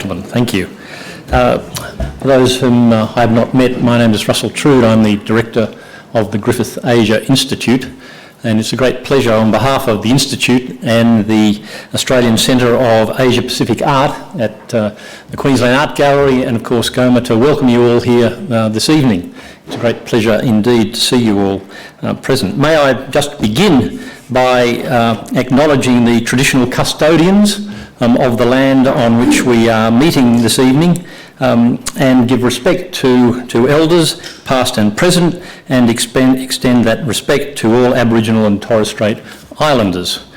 gentlemen. Thank you. For those whom I have not met, my name is Russell Trude. I'm the Director of the Griffith Asia Institute, and it's a great pleasure on behalf of the Institute and the Australian Centre of Asia Pacific Art at the Queensland Art Gallery and of course GOMA to welcome you all here this evening. It's a great pleasure indeed to see you all present. May I just begin by acknowledging the traditional custodians of the land on which we are meeting this evening, and give respect to elders, past and present, and extend that respect to all Aboriginal and Torres Strait Islanders.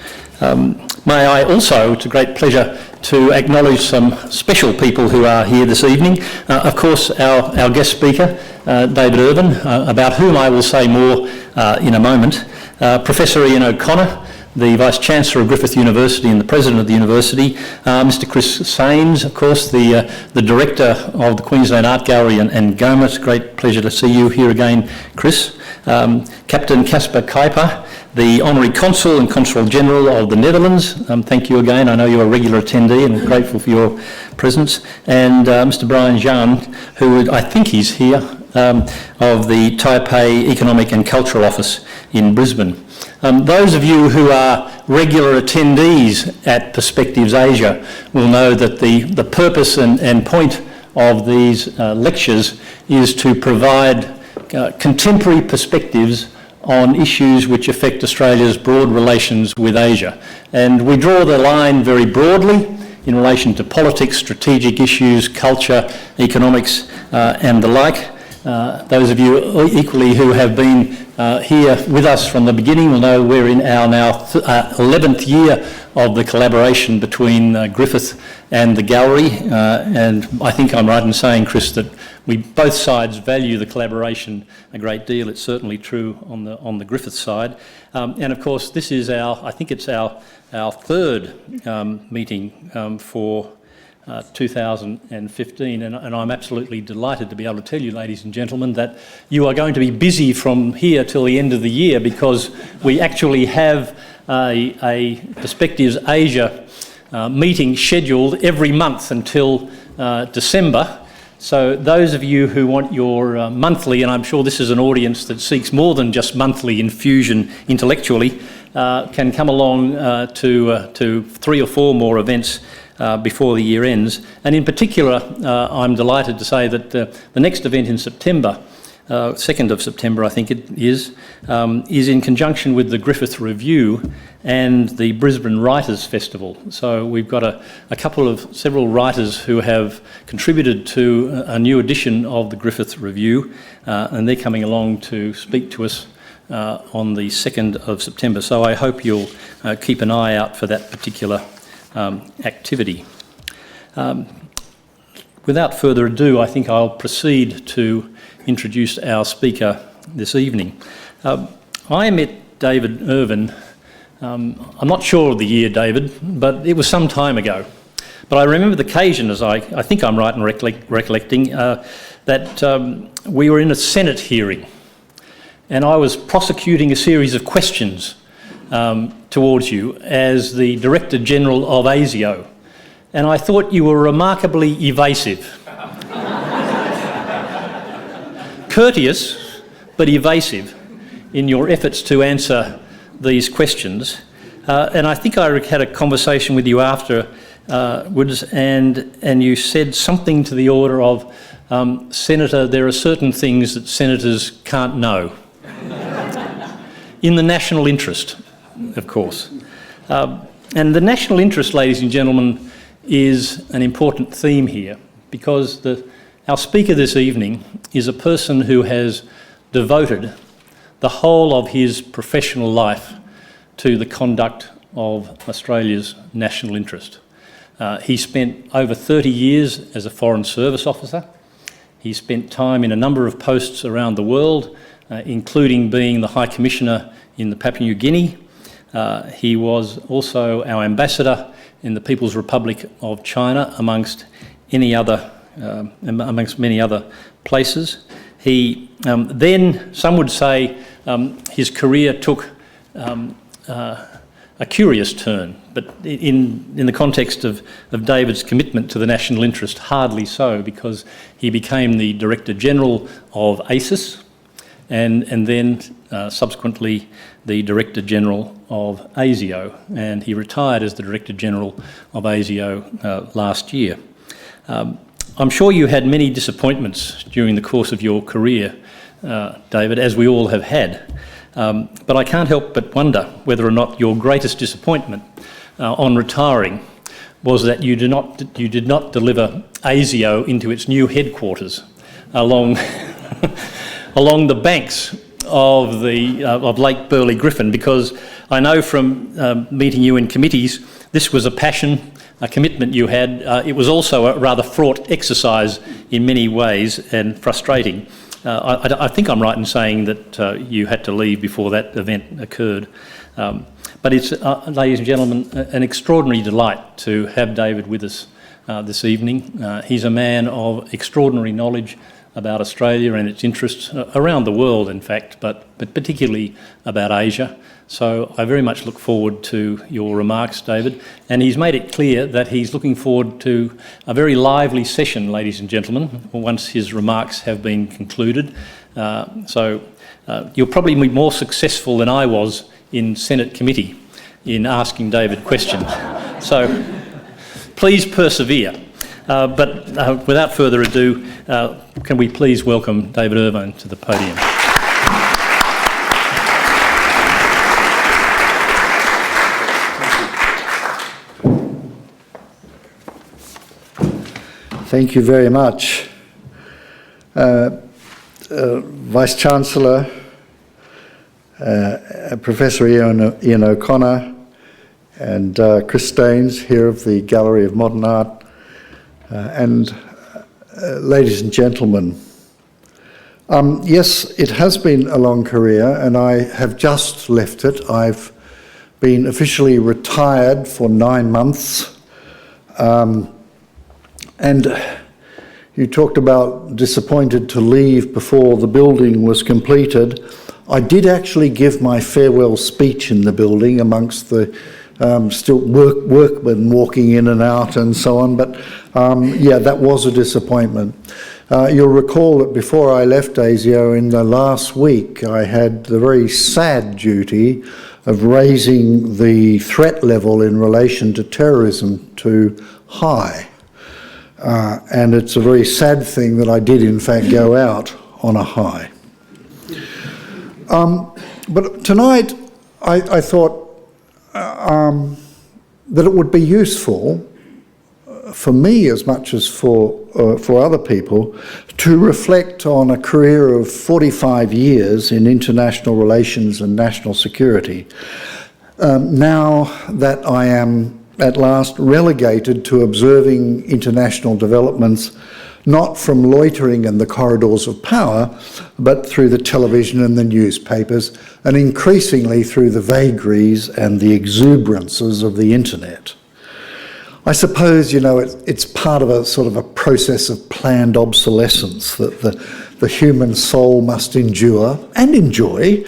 May I also, it's a great pleasure to acknowledge some special people who are here this evening. Of course, our guest speaker, David Irvine, about whom I will say more in a moment. Professor Ian O'Connor, the Vice-Chancellor of Griffith University and the President of the University, Mr Chris Sains, of course, the Director of the Queensland Art Gallery and GOMA. It's a great pleasure to see you here again, Chris. Captain Casper Kuiper, the Honorary Consul and Consul General of the Netherlands. Thank you again. I know you're a regular attendee and grateful for your presence. And Mr Brian Jean, who I think he's here, of the Taipei Economic and Cultural Office in Brisbane. Those of you who are regular attendees at Perspectives Asia will know that the purpose and point of these lectures is to provide contemporary perspectives on issues which affect Australia's broad relations with Asia. And we draw the line very broadly in relation to politics, strategic issues, culture, economics, and the like. Those of you equally who have been here with us from the beginning will know we're in our now 11th year of the collaboration between Griffith and the gallery, and I think I'm right in saying, Chris, that we both sides value the collaboration a great deal. It's certainly true on the Griffith side, and of course this is I think it's our third meeting for 2015, and I'm absolutely delighted to be able to tell you, ladies and gentlemen, that you are going to be busy from here till the end of the year, because we actually have a Perspectives Asia meeting scheduled every month until December. So those of you who want your monthly, and I'm sure this is an audience that seeks more than just monthly infusion intellectually, can come along to 3 or 4 more events before the year ends. And in particular, I'm delighted to say that the next event in September, 2nd of September I think it is in conjunction with the Griffith Review and the Brisbane Writers' Festival. So we've got several writers who have contributed to a new edition of the Griffith Review, and they're coming along to speak to us on the 2nd of September. So I hope you'll keep an eye out for that particular activity. Without further ado, I think I'll proceed to introduce our speaker this evening. I met David Irvine, I'm not sure of the year, David, but it was some time ago. But I remember the occasion, as I think I'm right in recollecting, that we were in a Senate hearing, and I was prosecuting a series of questions towards you as the Director General of ASIO, and I thought you were remarkably evasive. Courteous, but evasive in your efforts to answer these questions. And I think I had a conversation with you afterwards, and you said something to the order of, Senator, there are certain things that senators can't know. In the national interest, of course. And the national interest, ladies and gentlemen, is an important theme here, because our speaker this evening is a person who has devoted the whole of his professional life to the conduct of Australia's national interest. He spent over 30 years as a Foreign Service officer. He spent time in a number of posts around the world, including being the High Commissioner in the Papua New Guinea. He was also our ambassador in the People's Republic of China, amongst many other places. He then, some would say, his career took a a curious turn, but in the context of David's commitment to the national interest, hardly so, because he became the Director General of ACIS and then subsequently the Director General of ASIO, and he retired as the Director General of ASIO last year. I'm sure you had many disappointments during the course of your career, David, as we all have had. But I can't help but wonder whether or not your greatest disappointment on retiring was that you did not deliver ASIO into its new headquarters along along the banks of Lake Burley Griffin, because I know from meeting you in committees, this was a passion, a commitment you had. It was also a rather fraught exercise in many ways and frustrating. I think I'm right in saying that you had to leave before that event occurred. But it's, ladies and gentlemen, an extraordinary delight to have David with us this evening. He's a man of extraordinary knowledge about Australia and its interests around the world, in fact, but particularly about Asia. So I very much look forward to your remarks, David. And he's made it clear that he's looking forward to a very lively session, ladies and gentlemen, once his remarks have been concluded. So you'll probably be more successful than I was in Senate committee in asking David questions. So please persevere. But without further ado, can we please welcome David Irvine to the podium. Thank you very much. Vice-Chancellor, Professor Ian O'Connor, and Chris Staines, here of the Gallery of Modern Art, and ladies and gentlemen. Yes, it has been a long career, and I have just left it. I've been officially retired for 9 months. And you talked about disappointed to leave before the building was completed. I did actually give my farewell speech in the building amongst the still workmen walking in and out and so on, but yeah, that was a disappointment. You'll recall that before I left ASIO in the last week, I had the very sad duty of raising the threat level in relation to terrorism to high. And it's a very sad thing that I did in fact go out on a high. But tonight I thought that it would be useful for me as much as for other people to reflect on a career of 45 years in international relations and national security. Now that I am at last relegated to observing international developments, not from loitering in the corridors of power, but through the television and the newspapers, and increasingly through the vagaries and the exuberances of the internet. I suppose, you know, it's part of a sort of a process of planned obsolescence that the human soul must endure and enjoy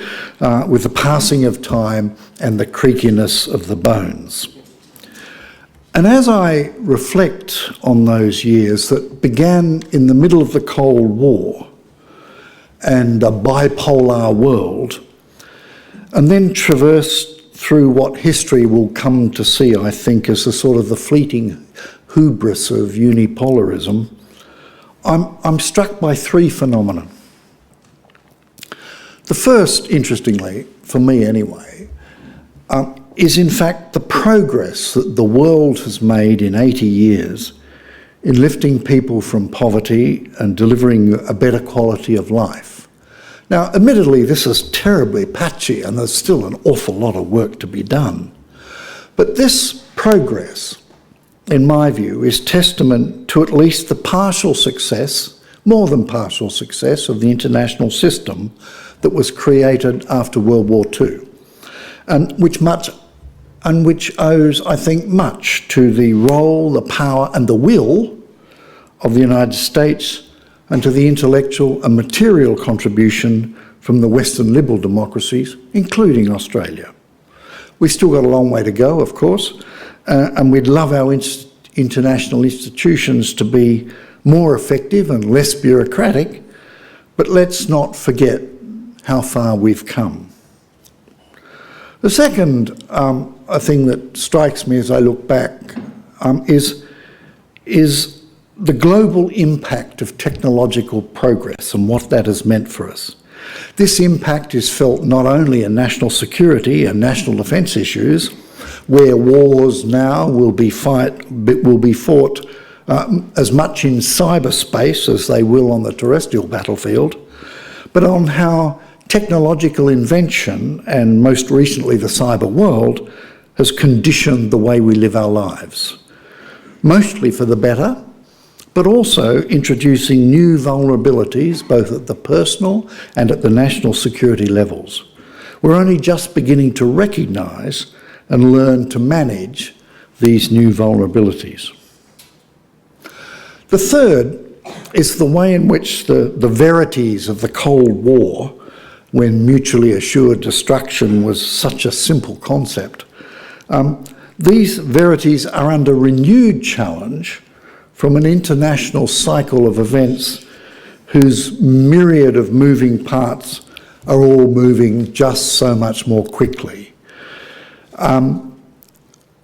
with the passing of time and the creakiness of the bones. And as I reflect on those years that began in the middle of the Cold War and a bipolar world, and then traversed through what history will come to see, I think, as the sort of the fleeting hubris of unipolarism, I'm struck by three phenomena. The first, interestingly, for me anyway, is in fact the progress that the world has made in 80 years in lifting people from poverty and delivering a better quality of life. Now, admittedly, this is terribly patchy and there's still an awful lot of work to be done. But this progress, in my view, is testament to at least the partial success, more than partial success, of the international system that was created after World War II, and which owes, I think, much to the role, the power and the will of the United States and to the intellectual and material contribution from the Western liberal democracies, including Australia. We've still got a long way to go, of course, and we'd love our international institutions to be more effective and less bureaucratic, but let's not forget how far we've come. The second thing that strikes me as I look back is the global impact of technological progress and what that has meant for us. This impact is felt not only in national security and national defence issues, where wars now will be fought as much in cyberspace as they will on the terrestrial battlefield, but on how technological invention, and most recently the cyber world, has conditioned the way we live our lives. Mostly for the better, but also introducing new vulnerabilities both at the personal and at the national security levels. We're only just beginning to recognise and learn to manage these new vulnerabilities. The third is the way in which the verities of the Cold War, when mutually assured destruction was such a simple concept, these verities are under renewed challenge from an international cycle of events whose myriad of moving parts are all moving just so much more quickly.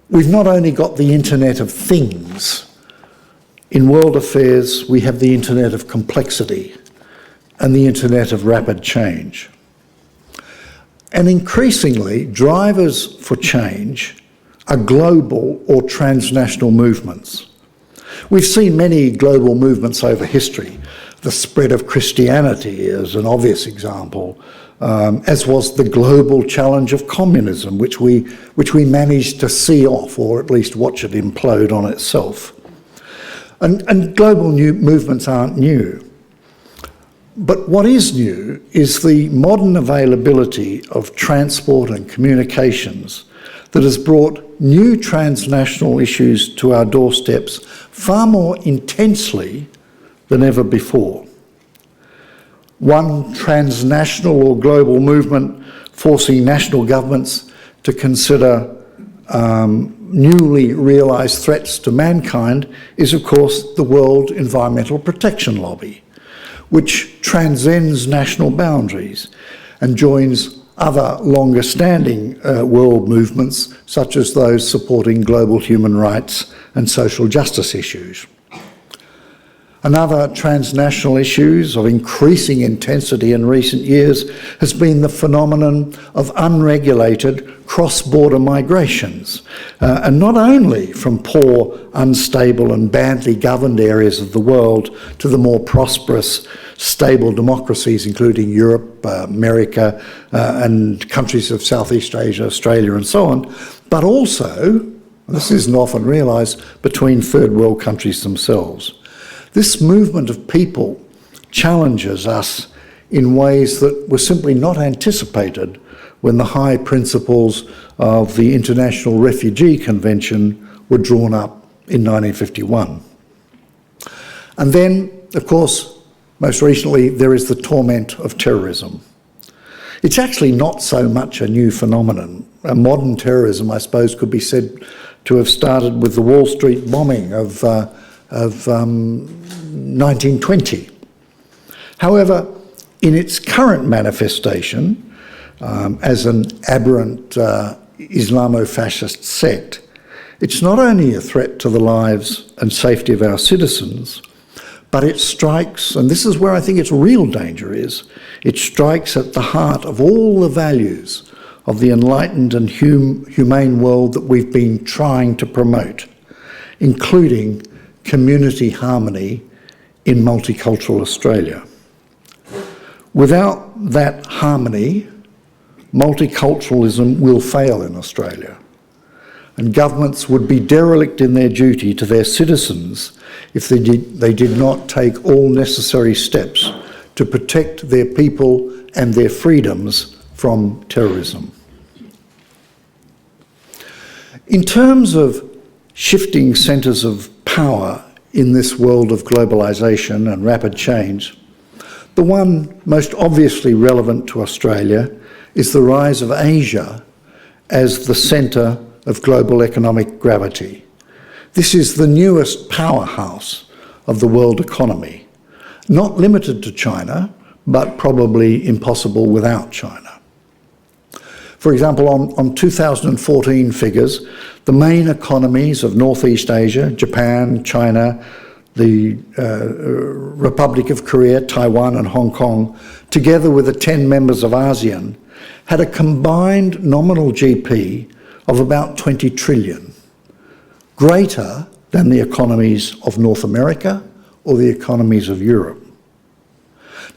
We've not only got the Internet of Things. In world affairs, we have the Internet of Complexity and the Internet of Rapid Change. And increasingly, drivers for change are global or transnational movements. We've seen many global movements over history. The spread of Christianity is an obvious example, as was the global challenge of communism, which we managed to see off, or at least watch it implode on itself. And global new movements aren't new. But what is new is the modern availability of transport and communications that has brought new transnational issues to our doorsteps far more intensely than ever before. One transnational or global movement forcing national governments to consider newly realised threats to mankind is, of course, the World Environmental Protection Lobby, which transcends national boundaries and joins other longer-standing world movements, such as those supporting global human rights and social justice issues. Another transnational issue of increasing intensity in recent years has been the phenomenon of unregulated cross-border migrations, and not only from poor, unstable and badly governed areas of the world to the more prosperous, stable democracies, including Europe, America, and countries of Southeast Asia, Australia and so on, but also, and this isn't often realised, between third world countries themselves. This movement of people challenges us in ways that were simply not anticipated when the high principles of the International Refugee Convention were drawn up in 1951. And then, of course, most recently, there is the torment of terrorism. It's actually not so much a new phenomenon. Modern terrorism, I suppose, could be said to have started with the Wall Street bombing of 1920. However, in its current manifestation, as an aberrant Islamo-fascist sect, it's not only a threat to the lives and safety of our citizens, but it strikes, and this is where I think its real danger is, it strikes at the heart of all the values of the enlightened and humane world that we've been trying to promote, including community harmony in multicultural Australia. Without that harmony, multiculturalism will fail in Australia, and governments would be derelict in their duty to their citizens if they did not take all necessary steps to protect their people and their freedoms from terrorism. In terms of shifting centres of power in this world of globalisation and rapid change, the one most obviously relevant to Australia is the rise of Asia as the centre of global economic gravity. This is the newest powerhouse of the world economy, not limited to China, but probably impossible without China. For example, on 2014 figures, the main economies of Northeast Asia, Japan, China, the Republic of Korea, Taiwan and Hong Kong, together with the 10 members of ASEAN, had a combined nominal GP of about 20 trillion, greater than the economies of North America or the economies of Europe.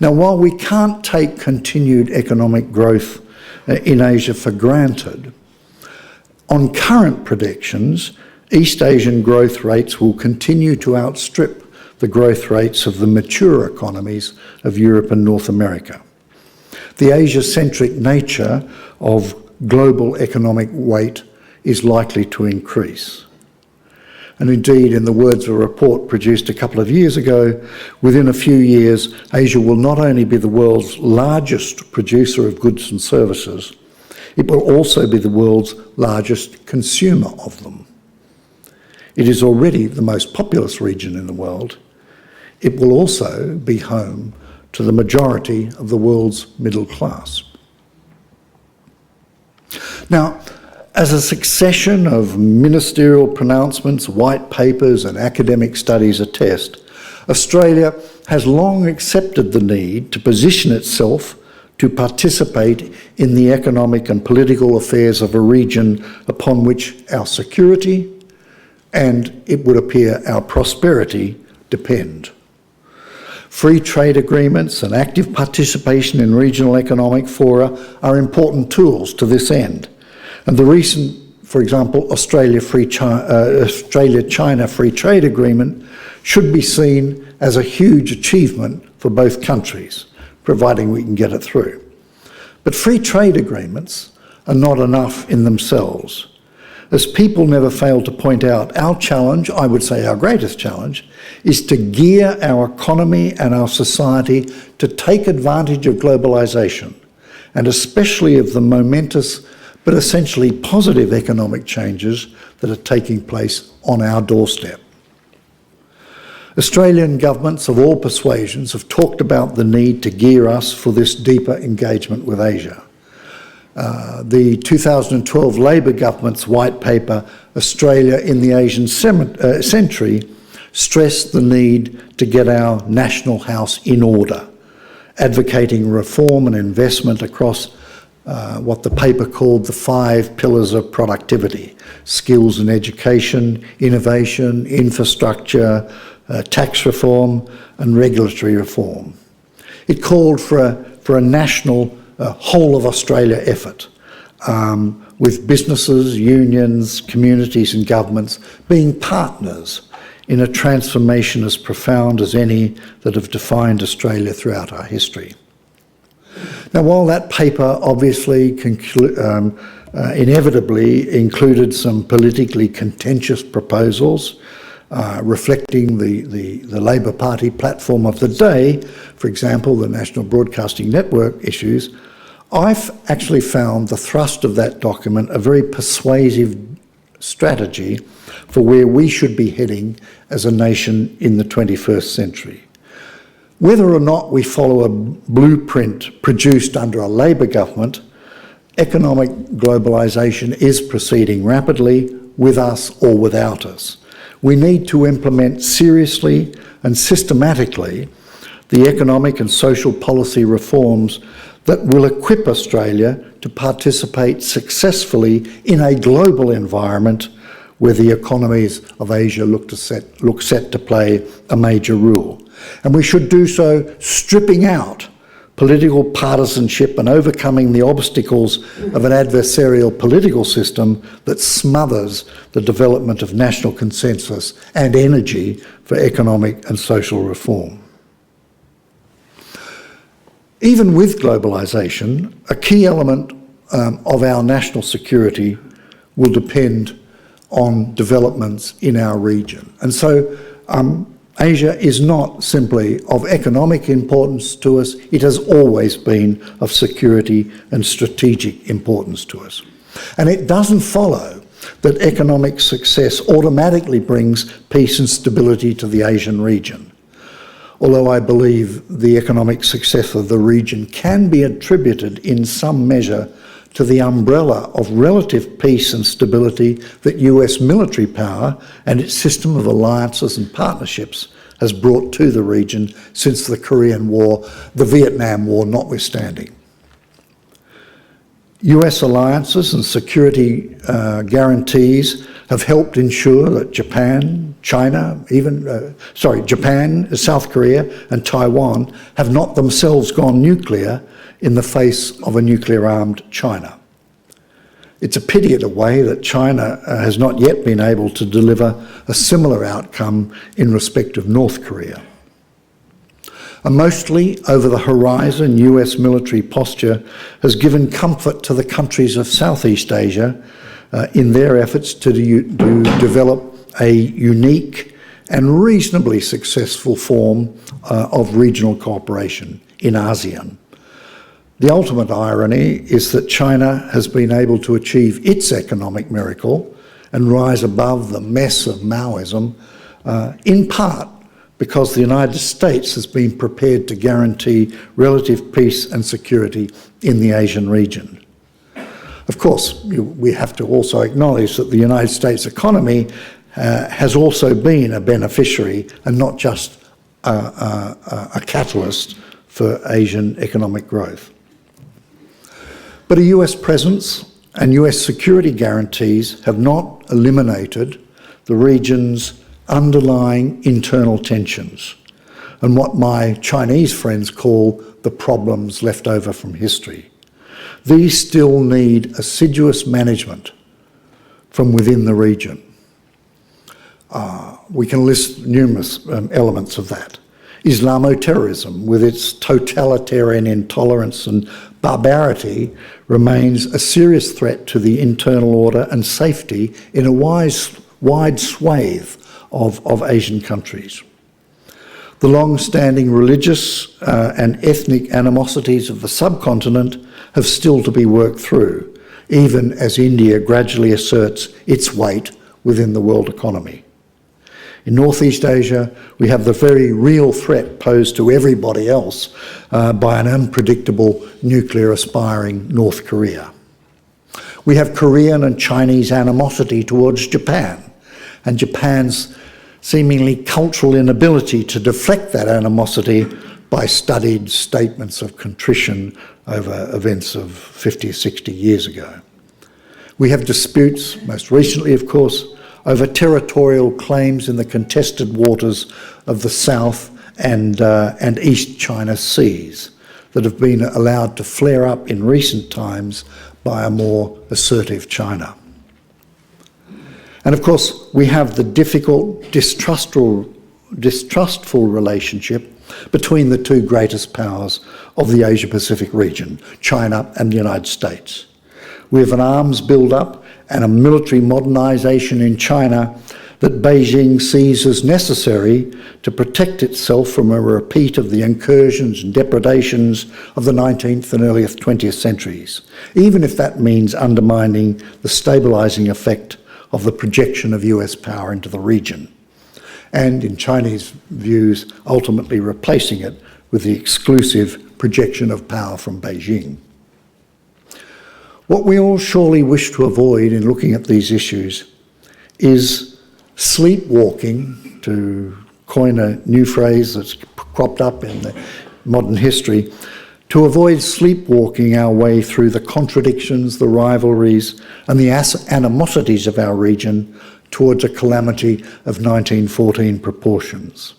Now, while we can't take continued economic growth in Asia for granted, on current predictions, East Asian growth rates will continue to outstrip the growth rates of the mature economies of Europe and North America. The Asia-centric nature of global economic weight is likely to increase. And indeed, in the words of a report produced a couple of years ago, within a few years, Asia will not only be the world's largest producer of goods and services, it will also be the world's largest consumer of them. It is already the most populous region in the world. It will also be home to the majority of the world's middle class. Now, as a succession of ministerial pronouncements, white papers and academic studies attest, Australia has long accepted the need to position itself to participate in the economic and political affairs of a region upon which our security and, it would appear, our prosperity depend. Free trade agreements and active participation in regional economic fora are important tools to this end. And the recent, for example, Australia-China Free Trade Agreement should be seen as a huge achievement for both countries, providing we can get it through. But free trade agreements are not enough in themselves. As people never fail to point out, our challenge, I would say our greatest challenge, is to gear our economy and our society to take advantage of globalisation, and especially of the momentous but essentially positive economic changes that are taking place on our doorstep. Australian governments of all persuasions have talked about the need to gear us for this deeper engagement with Asia. The 2012 Labor government's white paper, Australia in the Asian Century, stressed the need to get our national house in order, advocating reform and investment across what the paper called the 5 pillars of productivity: skills and education, innovation, infrastructure, tax reform and regulatory reform. It called for a national whole of Australia effort, with businesses, unions, communities and governments being partners in a transformation as profound as any that have defined Australia throughout our history. Now, while that paper obviously inevitably included some politically contentious proposals, reflecting the Labor Party platform of the day, for example, the National Broadcasting Network issues, I've actually found the thrust of that document a very persuasive strategy for where we should be heading as a nation in the 21st century. Whether or not we follow a blueprint produced under a Labor government, economic globalisation is proceeding rapidly, with us or without us. We need to implement seriously and systematically the economic and social policy reforms that will equip Australia to participate successfully in a global environment where the economies of Asia look set to play a major role. And we should do so stripping out political partisanship and overcoming the obstacles of an adversarial political system that smothers the development of national consensus and energy for economic and social reform. Even with globalisation, a key element of our national security will depend on developments in our region. And so Asia is not simply of economic importance to us, it has always been of security and strategic importance to us. And it doesn't follow that economic success automatically brings peace and stability to the Asian region. Although I believe the economic success of the region can be attributed in some measure to the umbrella of relative peace and stability that US military power and its system of alliances and partnerships has brought to the region since the Korean War, the Vietnam War notwithstanding. US alliances and security guarantees have helped ensure that Japan, Japan, South Korea and Taiwan have not themselves gone nuclear in the face of a nuclear-armed China. It's a pity in a way that China has not yet been able to deliver a similar outcome in respect of North Korea. A mostly over-the-horizon US military posture has given comfort to the countries of Southeast Asia in their efforts to develop a unique and reasonably successful form of regional cooperation in ASEAN. The ultimate irony is that China has been able to achieve its economic miracle and rise above the mess of Maoism, in part because the United States has been prepared to guarantee relative peace and security in the Asian region. Of course, we have to also acknowledge that the United States economy has also been a beneficiary and not just a catalyst for Asian economic growth. But a US presence and US security guarantees have not eliminated the region's underlying internal tensions and what my Chinese friends call the problems left over from history. These still need assiduous management from within the region. We can list numerous elements of that. Islamo-terrorism, with its totalitarian intolerance and barbarity, remains a serious threat to the internal order and safety in a wide swathe of Asian countries. The long-standing religious and ethnic animosities of the subcontinent have still to be worked through, even as India gradually asserts its weight within the world economy. In Northeast Asia, we have the very real threat posed to everybody else by an unpredictable nuclear-aspiring North Korea. We have Korean and Chinese animosity towards Japan, and Japan's seemingly cultural inability to deflect that animosity by studied statements of contrition over events of 50 or 60 years ago. We have disputes, most recently, of course, over territorial claims in the contested waters of the South and East China Seas that have been allowed to flare up in recent times by a more assertive China. And of course, we have the difficult, distrustful relationship between the two greatest powers of the Asia-Pacific region, China and the United States. We have an arms build-up and a military modernisation in China that Beijing sees as necessary to protect itself from a repeat of the incursions and depredations of the 19th and early 20th centuries, even if that means undermining the stabilising effect of the projection of US power into the region, and in Chinese views, ultimately replacing it with the exclusive projection of power from Beijing. What we all surely wish to avoid in looking at these issues is sleepwalking, to coin a new phrase that's cropped up in the modern history, to avoid sleepwalking our way through the contradictions, the rivalries, and the animosities of our region towards a calamity of 1914 proportions.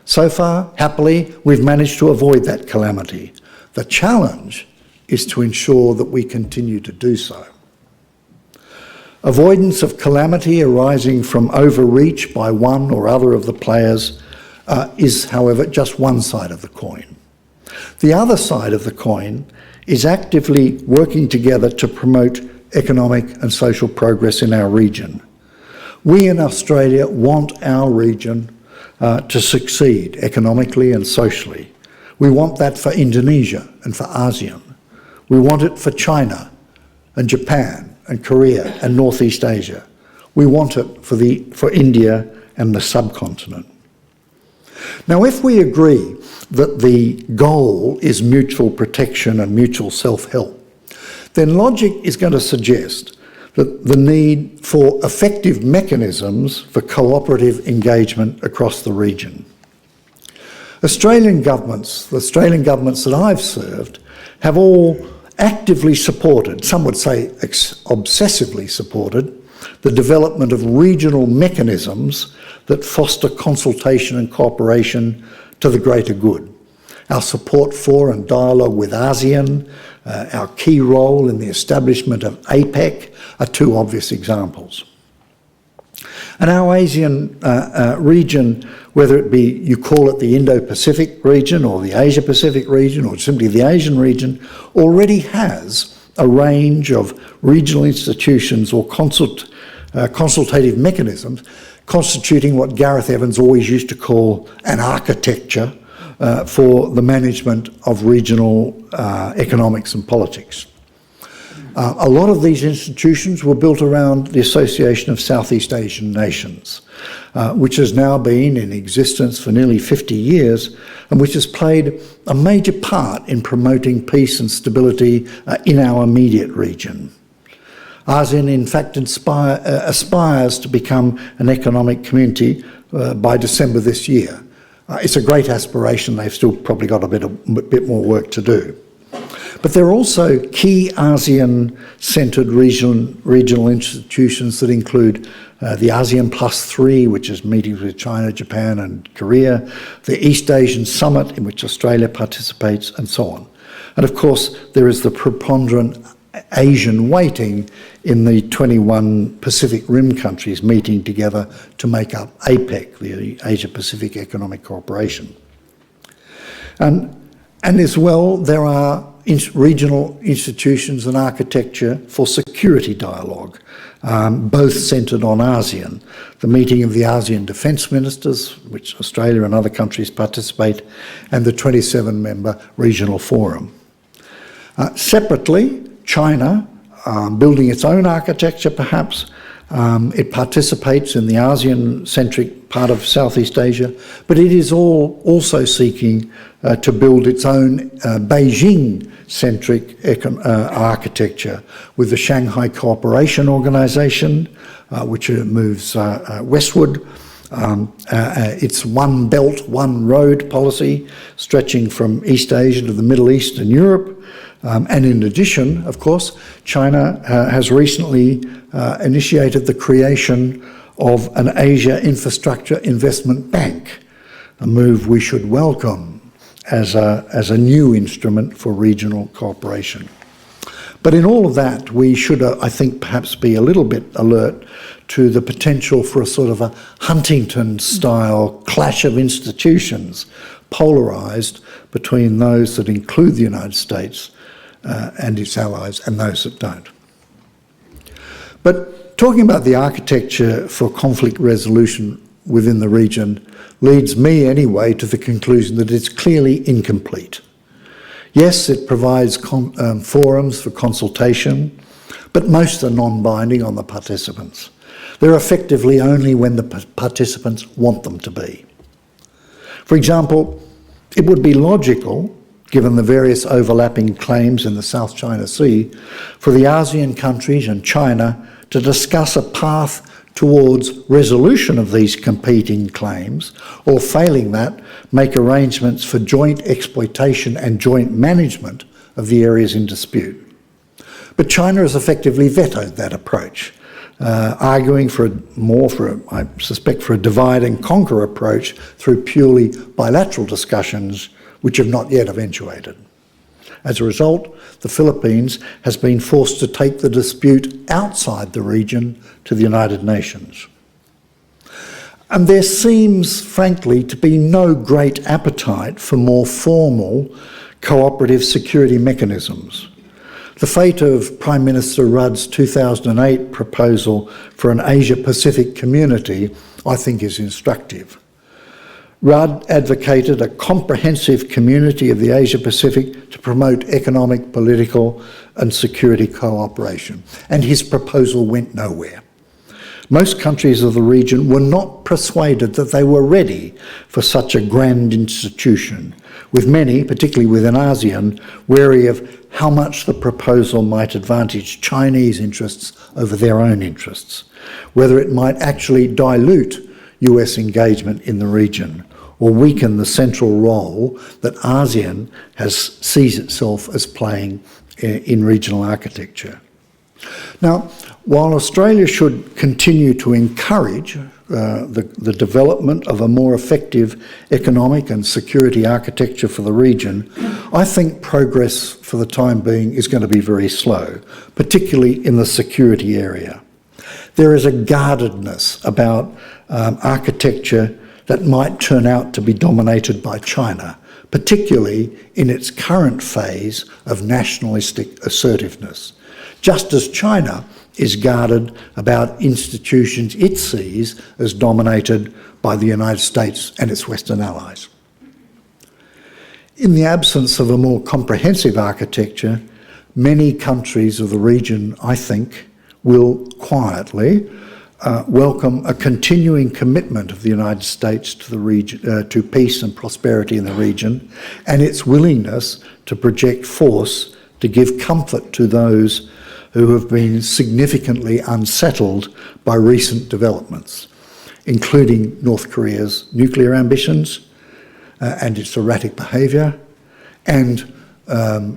So far, happily, we've managed to avoid that calamity. The challenge is to ensure that we continue to do so. Avoidance of calamity arising from overreach by one or other of the players is, however, just one side of the coin. The other side of the coin is actively working together to promote economic and social progress in our region. We in Australia want our region to succeed economically and socially. We want that for Indonesia and for ASEAN. We want it for China and Japan and Korea and Northeast Asia. We want it for India and the subcontinent. Now, if we agree that the goal is mutual protection and mutual self-help, then logic is going to suggest that the need for effective mechanisms for cooperative engagement across the region. The Australian governments that I've served, have all actively supported, some would say obsessively supported, the development of regional mechanisms that foster consultation and cooperation to the greater good. Our support for and dialogue with ASEAN, our key role in the establishment of APEC are two obvious examples. And our Asian region, whether it be you call it the Indo-Pacific region or the Asia-Pacific region or simply the Asian region, already has a range of regional institutions or consultative mechanisms constituting what Gareth Evans always used to call an architecture for the management of regional economics and politics. A lot of these institutions were built around the Association of Southeast Asian Nations, which has now been in existence for nearly 50 years and which has played a major part in promoting peace and stability in our immediate region. ASEAN, in fact, aspires to become an economic community by December this year. It's a great aspiration. They've still probably got a bit more work to do. But there are also key ASEAN-centred regional institutions that include the ASEAN +3, which is meetings with China, Japan and Korea, the East Asian Summit, in which Australia participates, and so on. And of course, there is the preponderant Asian weighting in the 21 Pacific Rim countries meeting together to make up APEC, the Asia-Pacific Economic Cooperation. And as well, there are regional institutions and architecture for security dialogue, both centred on ASEAN. The meeting of the ASEAN Defence Ministers, which Australia and other countries participate, and the 27-member Regional Forum. Separately, China, building its own architecture perhaps, it participates in the ASEAN-centric part of Southeast Asia, but it is also seeking to build its own Beijing-centric architecture with the Shanghai Cooperation Organisation, which moves westward. Its One Belt, One Road policy, stretching from East Asia to the Middle East and Europe. And in addition, of course, China has recently initiated the creation of an Asia Infrastructure Investment Bank, a move we should welcome as a new instrument for regional cooperation. But in all of that, we should, I think, perhaps be a little bit alert to the potential for a sort of a Huntington-style clash of institutions, polarised between those that include the United States and its allies and those that don't. But talking about the architecture for conflict resolution within the region leads me anyway to the conclusion that it's clearly incomplete. Yes, it provides forums for consultation, but most are non-binding on the participants. They're effectively only when the participants want them to be. For example, it would be logical, given the various overlapping claims in the South China Sea, for the ASEAN countries and China to discuss a path towards resolution of these competing claims, or failing that, make arrangements for joint exploitation and joint management of the areas in dispute. But China has effectively vetoed that approach, arguing I suspect, for a divide and conquer approach through purely bilateral discussions which have not yet eventuated. As a result, the Philippines has been forced to take the dispute outside the region to the United Nations. And there seems, frankly, to be no great appetite for more formal cooperative security mechanisms. The fate of Prime Minister Rudd's 2008 proposal for an Asia-Pacific community, I think, is instructive. Rudd advocated a comprehensive community of the Asia-Pacific to promote economic, political and security cooperation, and his proposal went nowhere. Most countries of the region were not persuaded that they were ready for such a grand institution, with many, particularly within ASEAN, wary of how much the proposal might advantage Chinese interests over their own interests, whether it might actually dilute US engagement in the region or weaken the central role that ASEAN sees itself as playing in regional architecture. Now, while Australia should continue to encourage the development of a more effective economic and security architecture for the region, I think progress for the time being is going to be very slow, particularly in the security area. There is a guardedness about architecture that might turn out to be dominated by China, particularly in its current phase of nationalistic assertiveness, just as China is guarded about institutions it sees as dominated by the United States and its Western allies. In the absence of a more comprehensive architecture, many countries of the region, I think, will quietly welcome a continuing commitment of the United States to the region, to peace and prosperity in the region, and its willingness to project force to give comfort to those who have been significantly unsettled by recent developments, including North Korea's nuclear ambitions and its erratic behaviour, and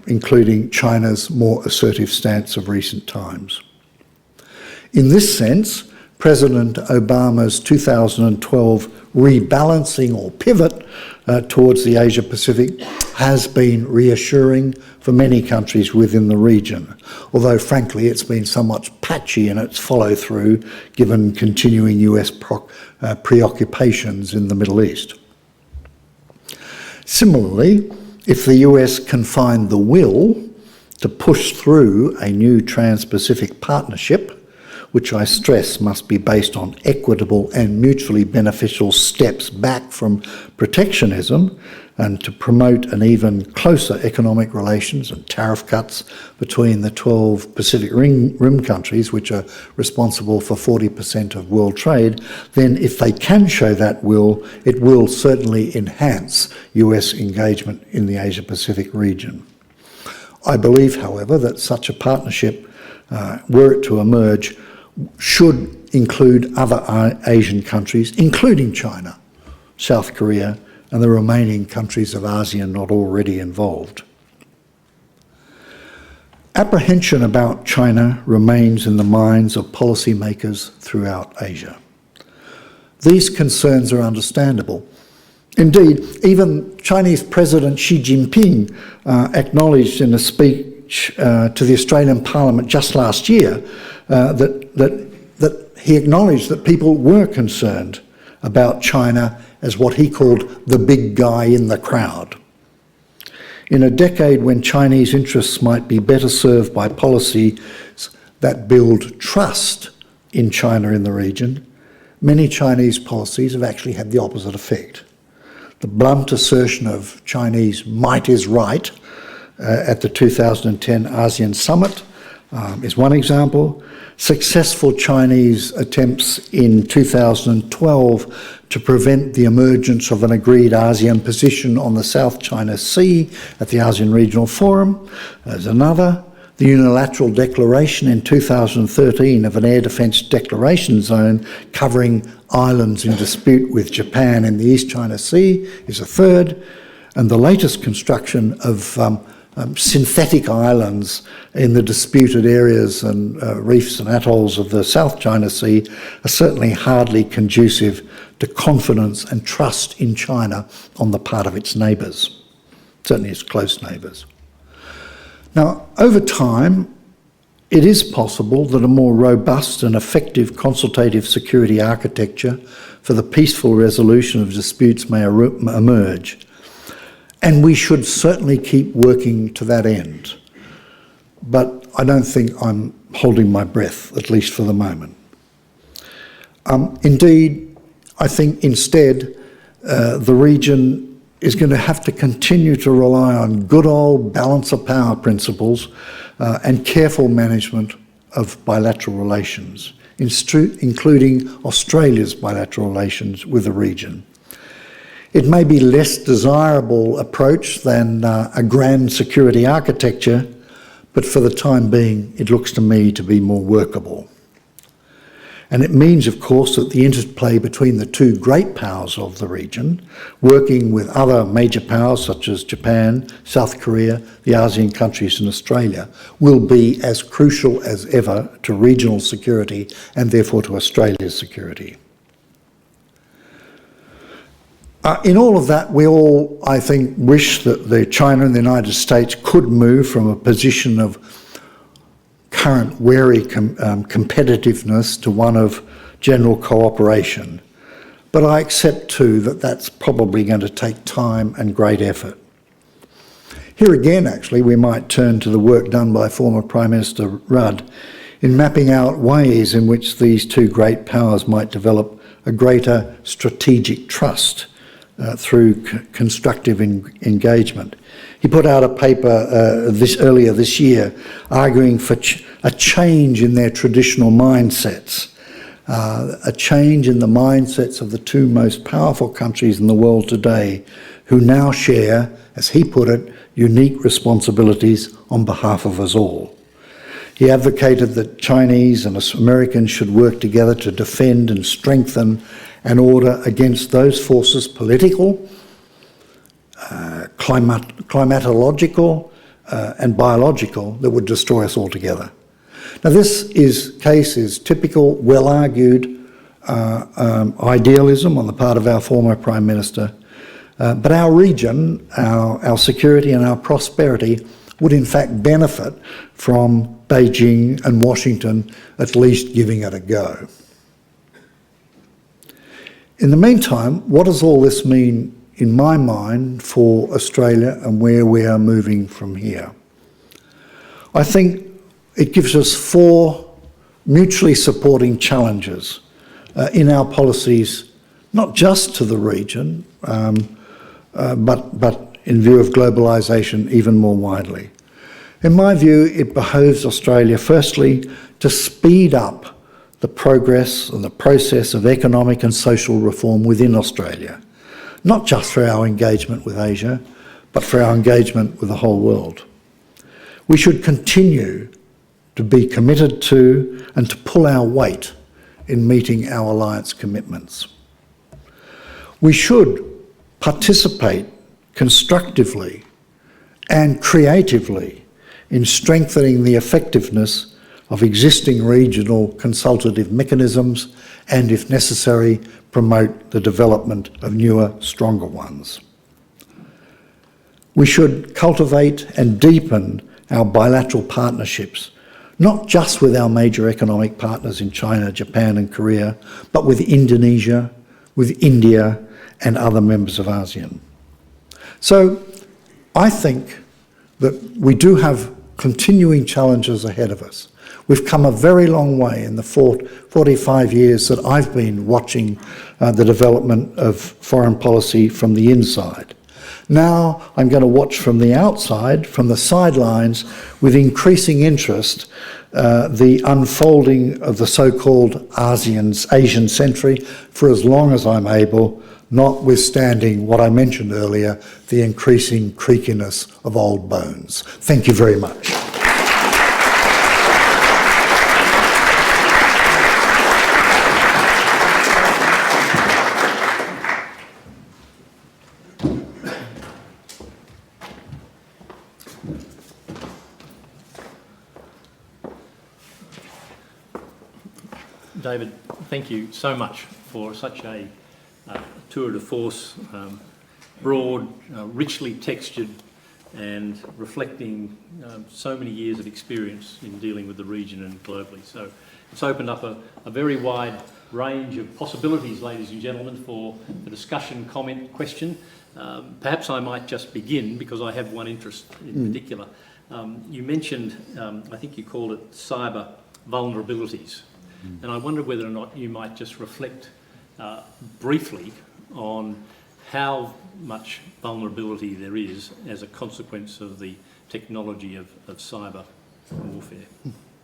including China's more assertive stance of recent times. In this sense, President Obama's 2012 rebalancing or pivot towards the Asia-Pacific has been reassuring for many countries within the region, although frankly it's been somewhat patchy in its follow-through given continuing US preoccupations in the Middle East. Similarly, if the US can find the will to push through a new Trans-Pacific partnership, which I stress must be based on equitable and mutually beneficial steps back from protectionism and to promote an even closer economic relations and tariff cuts between the 12 Pacific Rim countries, which are responsible for 40% of world trade, then if they can show that will, it will certainly enhance US engagement in the Asia-Pacific region. I believe, however, that such a partnership, were it to emerge, should include other Asian countries, including China, South Korea, and the remaining countries of ASEAN not already involved. Apprehension about China remains in the minds of policymakers throughout Asia. These concerns are understandable. Indeed, even Chinese President Xi Jinping acknowledged in a speech to the Australian Parliament just last year that he acknowledged that people were concerned about China as what he called the big guy in the crowd. In a decade when Chinese interests might be better served by policies that build trust in China in the region, many Chinese policies have actually had the opposite effect. The blunt assertion of Chinese might is right at the 2010 ASEAN Summit is one example. Successful Chinese attempts in 2012 to prevent the emergence of an agreed ASEAN position on the South China Sea at the ASEAN Regional Forum is another. The unilateral declaration in 2013 of an air defence declaration zone covering islands in dispute with Japan in the East China Sea is a third. And the latest construction of synthetic islands in the disputed areas and reefs and atolls of the South China Sea are certainly hardly conducive to confidence and trust in China on the part of its neighbours, certainly its close neighbours. Now, over time, it is possible that a more robust and effective consultative security architecture for the peaceful resolution of disputes may emerge. And we should certainly keep working to that end. But I don't think I'm holding my breath, at least for the moment. Indeed, I think instead the region is going to have to continue to rely on good old balance of power principles and careful management of bilateral relations, including Australia's bilateral relations with the region. It may be less desirable approach than a grand security architecture, but for the time being, it looks to me to be more workable. And it means, of course, that the interplay between the two great powers of the region, working with other major powers such as Japan, South Korea, the ASEAN countries and Australia, will be as crucial as ever to regional security and therefore to Australia's security. In all of that, we all, I think, wish that China and the United States could move from a position of current wary competitiveness to one of general cooperation. But I accept too that that's probably going to take time and great effort. Here again, actually, we might turn to the work done by former Prime Minister Rudd in mapping out ways in which these two great powers might develop a greater strategic trust through constructive engagement. He put out a paper earlier this year arguing for a change in their traditional mindsets, a change in the mindsets of the two most powerful countries in the world today, who now share, as he put it, unique responsibilities on behalf of us all. He advocated that Chinese and Americans should work together to defend and strengthen an order against those forces, political, climatological and biological, that would destroy us altogether. Now this case is typical, well-argued idealism on the part of our former Prime Minister, but our region, our security and our prosperity would in fact benefit from Beijing and Washington at least giving it a go. In the meantime, what does all this mean in my mind for Australia and where we are moving from here? I think it gives us four mutually supporting challenges in our policies, not just to the region, but in view of globalisation even more widely. In my view, it behoves Australia, firstly, to speed up the progress and the process of economic and social reform within Australia, not just for our engagement with Asia, but for our engagement with the whole world. We should continue to be committed to and to pull our weight in meeting our alliance commitments. We should participate constructively and creatively in strengthening the effectiveness of existing regional consultative mechanisms and, if necessary, promote the development of newer, stronger ones. We should cultivate and deepen our bilateral partnerships, not just with our major economic partners in China, Japan and Korea, but with Indonesia, with India and other members of ASEAN. So I think that we do have continuing challenges ahead of us. We've come a very long way in the 45 years that I've been watching the development of foreign policy from the inside. Now I'm going to watch from the outside, from the sidelines, with increasing interest, the unfolding of the so-called Asian century for as long as I'm able, notwithstanding what I mentioned earlier, the increasing creakiness of old bones. Thank you very much. David, thank you so much for such a tour de force, broad, richly textured and reflecting so many years of experience in dealing with the region and globally. So it's opened up a very wide range of possibilities, ladies and gentlemen, for the discussion, comment, question. Perhaps I might just begin because I have one interest in particular. You mentioned, I think you called it cyber vulnerabilities. And I wonder whether or not you might just reflect briefly on how much vulnerability there is as a consequence of the technology of cyber warfare.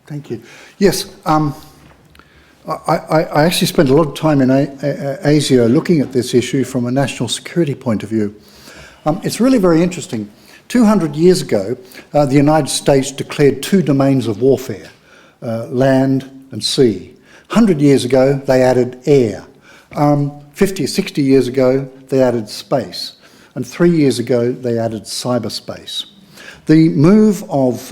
Thank you. Yes, I actually spent a lot of time in Asia looking at this issue from a national security point of view. It's really very interesting. 200 years ago, the United States declared two domains of warfare, land and sea. 100 years ago, they added air. 50 or 60 years ago, they added space. And 3 years ago, they added cyberspace. The move of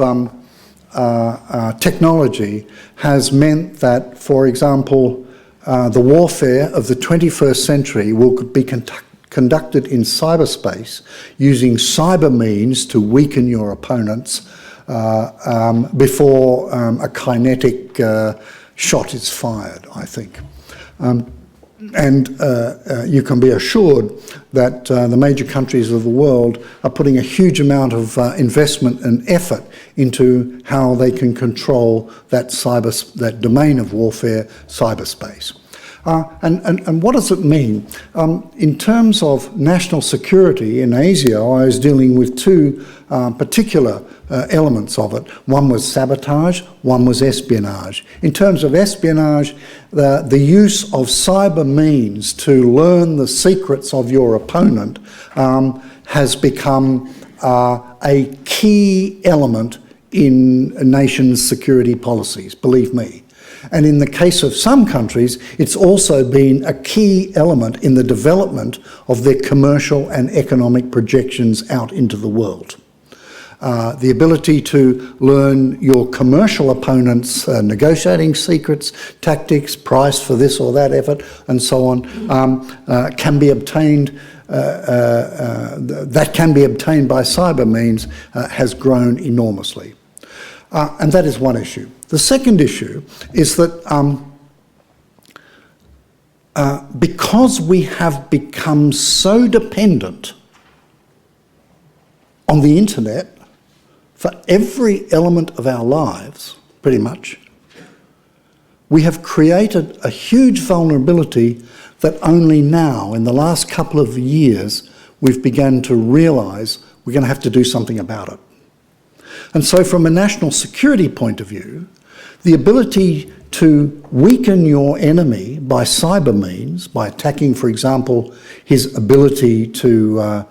technology has meant that, for example, the warfare of the 21st century will be conducted in cyberspace using cyber means to weaken your opponents before a kinetic shot is fired, I think. And you can be assured that the major countries of the world are putting a huge amount of investment and effort into how they can control that domain of warfare, cyberspace. And what does it mean? In terms of national security in Asia, I was dealing with two particular elements of it. One was sabotage, one was espionage. In terms of espionage, the use of cyber means to learn the secrets of your opponent has become a key element in a nation's security policies, believe me. And in the case of some countries, it's also been a key element in the development of their commercial and economic projections out into the world. The ability to learn your commercial opponent's negotiating secrets, tactics, price for this or that effort, and so on, can be obtained. That can be obtained by cyber means has grown enormously. And that is one issue. The second issue is that because we have become so dependent on the internet for every element of our lives, pretty much, we have created a huge vulnerability that only now, in the last couple of years, we've begun to realise we're going to have to do something about it. And so from a national security point of view, the ability to weaken your enemy by cyber means, by attacking, for example, his ability to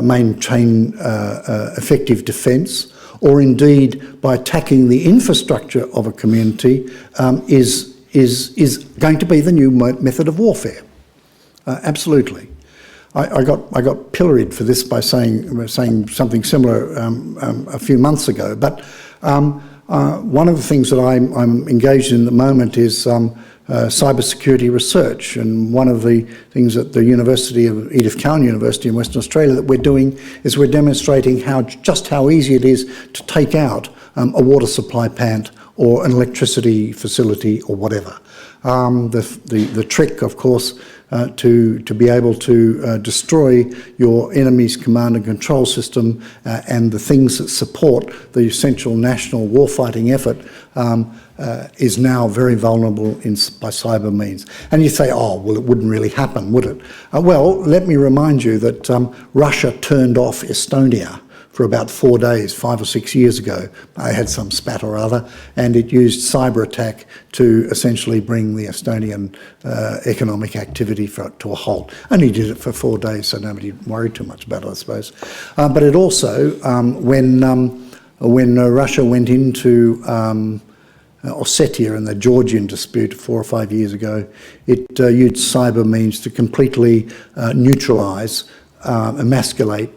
maintain effective defence, or indeed by attacking the infrastructure of a community, is going to be the new method of warfare. Absolutely. I got pilloried for this by saying something similar a few months ago. But one of the things that I'm engaged in at the moment is cybersecurity research, and one of the things at the University of Edith Cowan University in Western Australia that we're doing is we're demonstrating just how easy it is to take out a water supply plant or an electricity facility or whatever. The trick, of course, to be able to destroy your enemy's command and control system and the things that support the essential national warfighting effort is now very vulnerable by cyber means. And you say, oh, well, it wouldn't really happen, would it? Well, let me remind you that Russia turned off Estonia for about 4 days, 5 or 6 years ago. I had some spat or other, and it used cyber attack to essentially bring the Estonian economic activity to a halt. Only did it for 4 days, so nobody worried too much about it, I suppose. But it also, when Russia went into Ossetia and the Georgian dispute 4 or 5 years ago, it used cyber means to completely neutralise, emasculate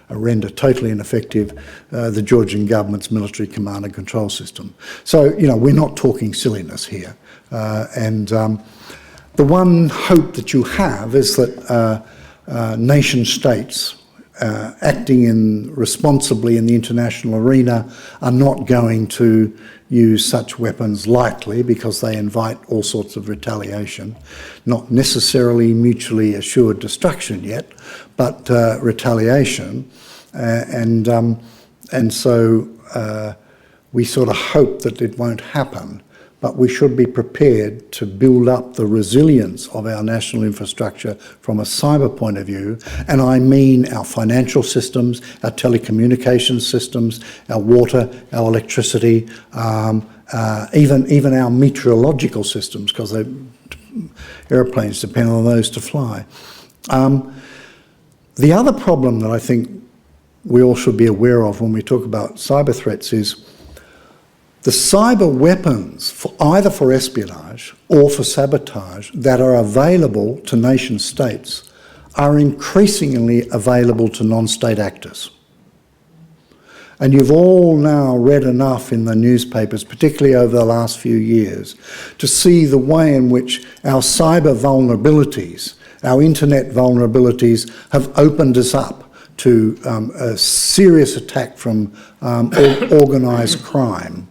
render totally ineffective the Georgian government's military command and control system. So, we're not talking silliness here. And the one hope that you have is that nation states acting responsibly in the international arena are not going to use such weapons lightly, because they invite all sorts of retaliation, not necessarily mutually assured destruction yet, but retaliation. And so we sort of hope that it won't happen. but we should be prepared to build up the resilience of our national infrastructure from a cyber point of view, and I mean our financial systems, our telecommunications systems, our water, our electricity, even our meteorological systems, because airplanes depend on those to fly. The other problem that I think we all should be aware of when we talk about cyber threats is the cyber weapons, either for espionage or for sabotage, that are available to nation states are increasingly available to non-state actors. And you've all now read enough in the newspapers, particularly over the last few years, to see the way in which our cyber vulnerabilities, our internet vulnerabilities, have opened us up to a serious attack from organised crime,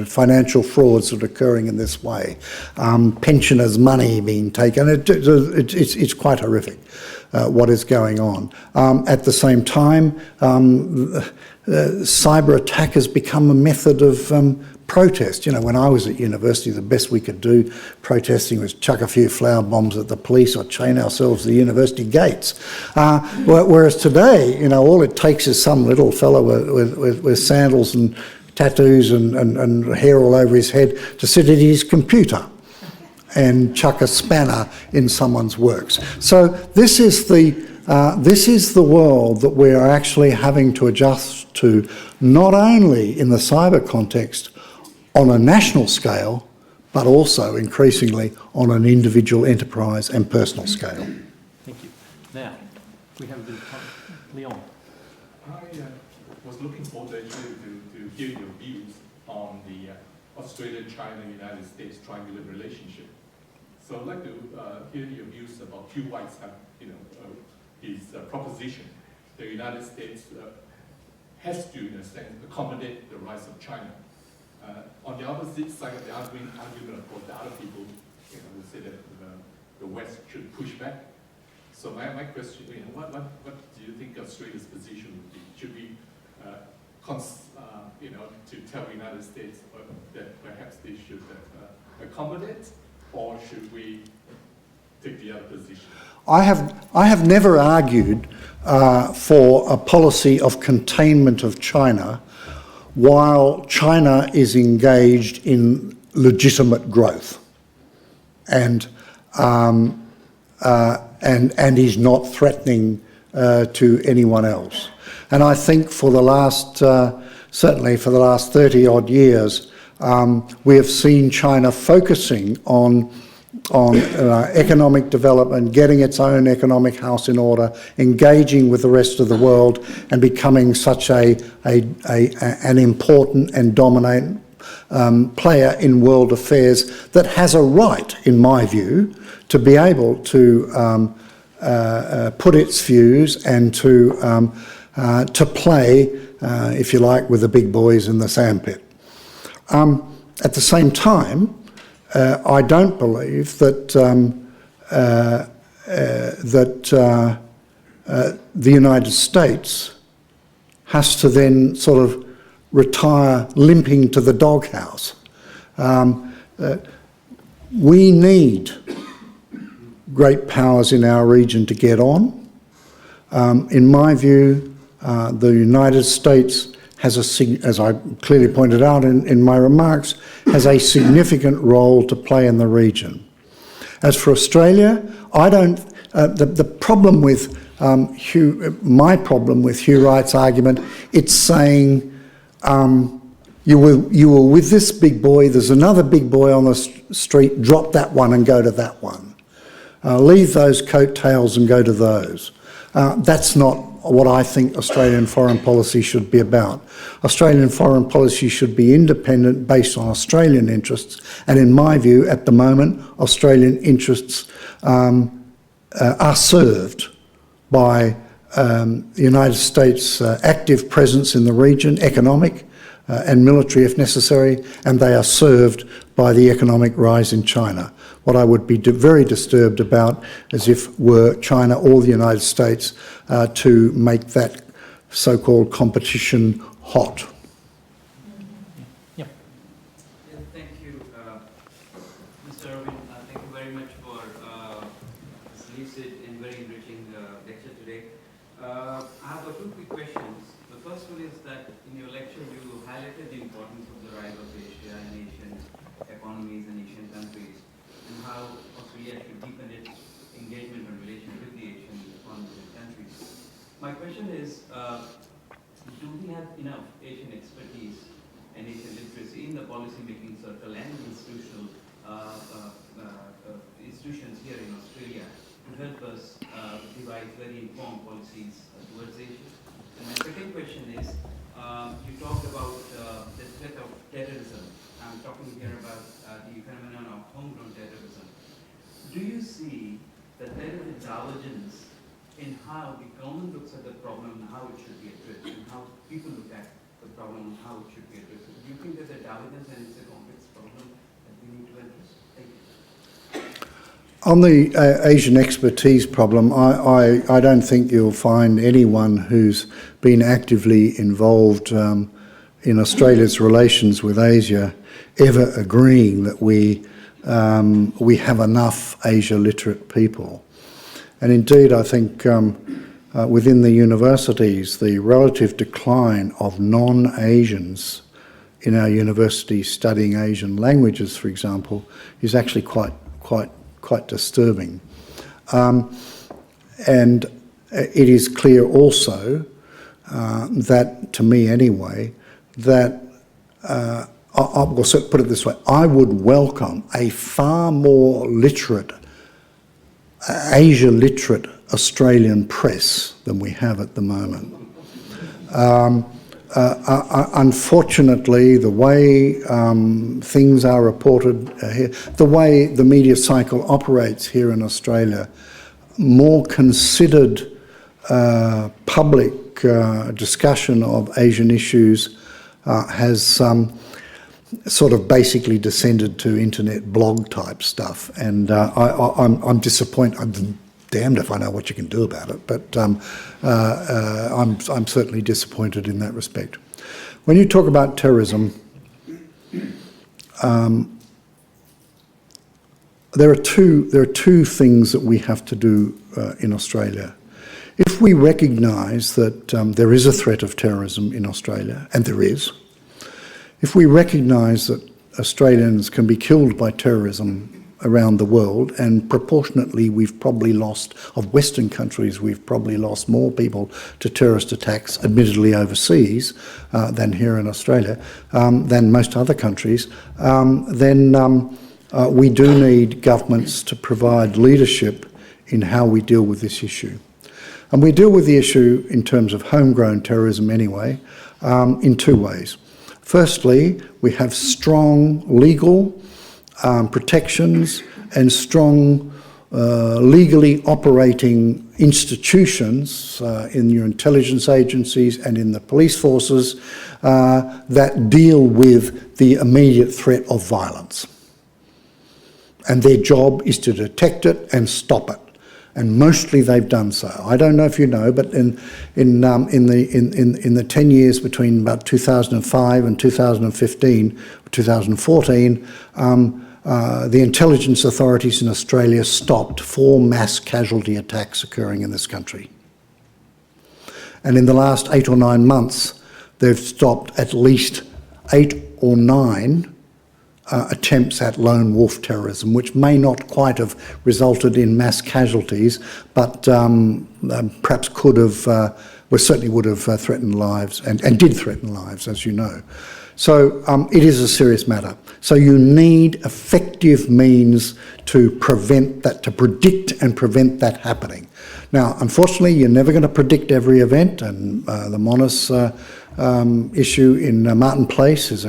financial frauds that are occurring in this way, pensioners' money being taken. It's quite horrific what is going on. At the same time, cyber attack has become a method of protest. You know, when I was at university, the best we could do protesting was chuck a few flower bombs at the police or chain ourselves to the university gates. Whereas today, you know, all it takes is some little fellow with sandals and tattoos and hair all over his head to sit at his computer and chuck a spanner in someone's works. So this is the world that we are actually having to adjust to, not only in the cyber context on a national scale, but also increasingly on an individual enterprise and personal scale. Thank you. Now, we have Leon. I was looking forward actually to hear your views on the Australia, China, United States triangular relationship. So I'd like to hear your views about Hugh White's, his proposition. The United States has to, in a sense, accommodate the rise of China. On the opposite side of the argument, of course, the other people, would say that the West should push back. So my question, what do you think Australia's position would be? Should we, to tell the United States that perhaps they should accommodate, or should we take the other position? I have never argued for a policy of containment of China while China is engaged in legitimate growth and is not threatening to anyone else. And I think for the last, certainly for the last 30 odd years, we have seen China focusing on economic development, getting its own economic house in order, engaging with the rest of the world, and becoming such an important and dominant player in world affairs that has a right, in my view, to be able to put its views and to play, if you like, with the big boys in the sandpit. At the same time, I don't believe that the United States has to then sort of retire limping to the doghouse. We need great powers in our region to get on. In my view, the United States has as I clearly pointed out in my remarks, has a significant role to play in the region. As for Australia, I don't. The problem with my problem with Hugh Wright's argument, it's saying you were with this big boy. There's another big boy on the street. Drop that one and go to that one. Leave those coattails and go to those. That's not what I think Australian foreign policy should be about. Australian foreign policy should be independent, based on Australian interests, and in my view, at the moment, Australian interests are served by the United States' active presence in the region, economic and military if necessary, and they are served by the economic rise in China. What I would be very disturbed about is if were China or the United States to make that so-called competition hot. Yeah. interesting lecture today. I have two quick questions. The first one is that in your lecture you highlighted the importance of the rise of Asia and Asian economies and Asian countries, and how Australia should deepen its engagement and relation with the Asian economies and countries. My question is, do we have enough Asian expertise and Asian literacy in the policy-making circle and institutional institutions here in Australia to help us devise very informed policies towards Asia? And my second question is, you talked about the threat of terrorism. I'm talking here about the phenomenon of homegrown terrorism. Do you see that there is a divergence in how the government looks at the problem and how it should be addressed, and how people look at the problem and how it should be addressed? Do you think there's a divergence and it's a complex problem that we need to address? Thank you. On the Asian expertise problem, I don't think you'll find anyone who's been actively involved in Australia's relations with Asia ever agreeing that we have enough Asia literate people. And indeed, I think within the universities, the relative decline of non-Asians in our universities studying Asian languages, for example, is actually quite disturbing. And it is clear also that, to me anyway, that I'll put it this way: I would welcome a far more literate, Asia literate Australian press than we have at the moment. Unfortunately, the way things are reported here, the way the media cycle operates here in Australia, more considered public discussion of Asian issues has sort of basically descended to internet blog type stuff, and I'm disappointed. I'm damned if I know what you can do about it, but I'm certainly disappointed in that respect. When you talk about terrorism, there are two things that we have to do in Australia. If we recognise that there is a threat of terrorism in Australia, and there is, if we recognise that Australians can be killed by terrorism around the world, and proportionately we've probably lost, of Western countries, we've probably lost more people to terrorist attacks, admittedly overseas, than here in Australia, than most other countries, then we do need governments to provide leadership in how we deal with this issue. And we deal with the issue in terms of homegrown terrorism anyway, in two ways. Firstly, we have strong legal protections and strong legally operating institutions in your intelligence agencies and in the police forces that deal with the immediate threat of violence. And their job is to detect it and stop it. And mostly they've done so. I don't know if you know, but in the 10 years between about 2005 and 2015, 2014, the intelligence authorities in Australia stopped 4 mass casualty attacks occurring in this country. And in the last 8 or 9 months, they've stopped at least 8 or 9 attempts at lone wolf terrorism, which may not quite have resulted in mass casualties, but perhaps could have, well, certainly would have threatened lives, and did threaten lives, as you know. So it is a serious matter. So you need effective means to prevent that, to predict and prevent that happening. Now, unfortunately, you're never going to predict every event, and the Mona's issue in Martin Place is